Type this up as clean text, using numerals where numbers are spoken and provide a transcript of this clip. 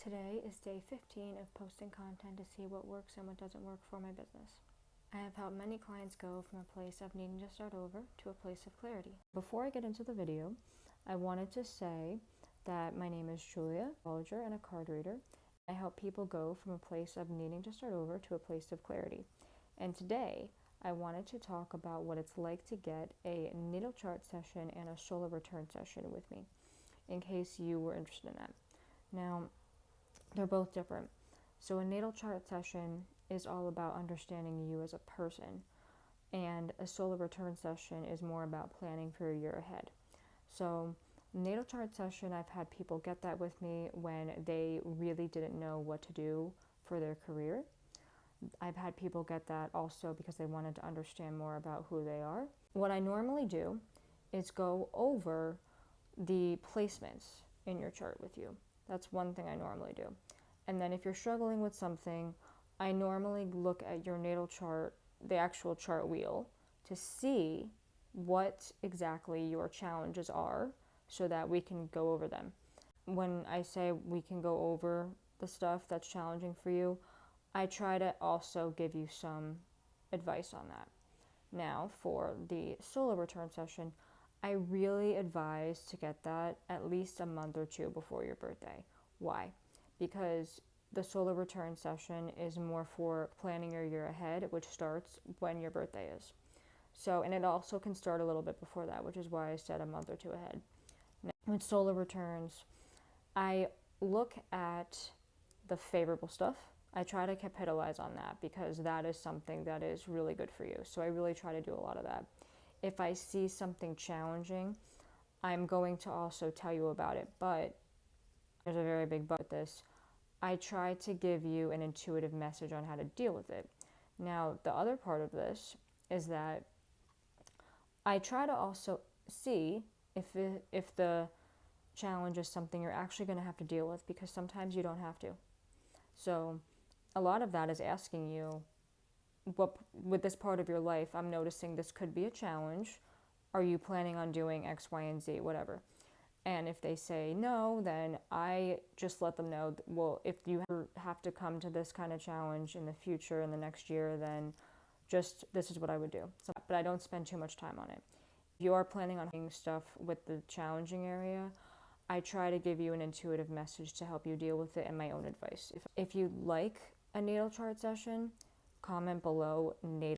Today is day 15 of posting content to see what works and what doesn't work for my business. I have helped many clients go from a place of needing to start over to a place of clarity. Before I get into the video, I wanted to say that my name is Julia, an astrologer and a card reader. I help people go from a place of needing to start over to a place of clarity. And today, I wanted to talk about what it's like to get a natal chart session and a solar return session with me, in case you were interested in that. Now, they're both different. So a natal chart session is all about understanding you as a person, and a solar return session is more about planning for a year ahead. So natal chart session, I've had people get that with me when they really didn't know what to do for their career. I've had people get that also because they wanted to understand more about who they are. What I normally do is go over the placements in your chart with you. That's one thing I normally do. And then if you're struggling with something, I normally look at your natal chart, the actual chart wheel, to see what exactly your challenges are so that we can go over them. When I say we can go over the stuff that's challenging for you, I try to also give you some advice on that. Now, for the solar return session, I really advise to get that at least a month or two before your birthday. Why? Because the solar return session is more for planning your year ahead, which starts when your birthday is. So, and it also can start a little bit before that, which is why I said a month or two ahead. Now, with solar returns, I look at the favorable stuff. I try to capitalize on that because that is something that is really good for you. So I really try to do a lot of that. If I see something challenging, I'm going to also tell you about it, but there's a very big but with this. I try to give you an intuitive message on how to deal with it. Now, the other part of this is that I try to also see if the challenge is something you're actually going to have to deal with, because sometimes you don't have to. So a lot of that is asking you, what with this part of your life, I'm noticing this could be a challenge. Are you planning on doing X, Y, and Z, whatever? And if they say no, then I just let them know, well, if you have to come to this kind of challenge in the future, in the next year, then just this is what I would do. So, but I don't spend too much time on it. If you are planning on doing stuff with the challenging area, I try to give you an intuitive message to help you deal with it and my own advice. If you like a natal chart session, comment below natal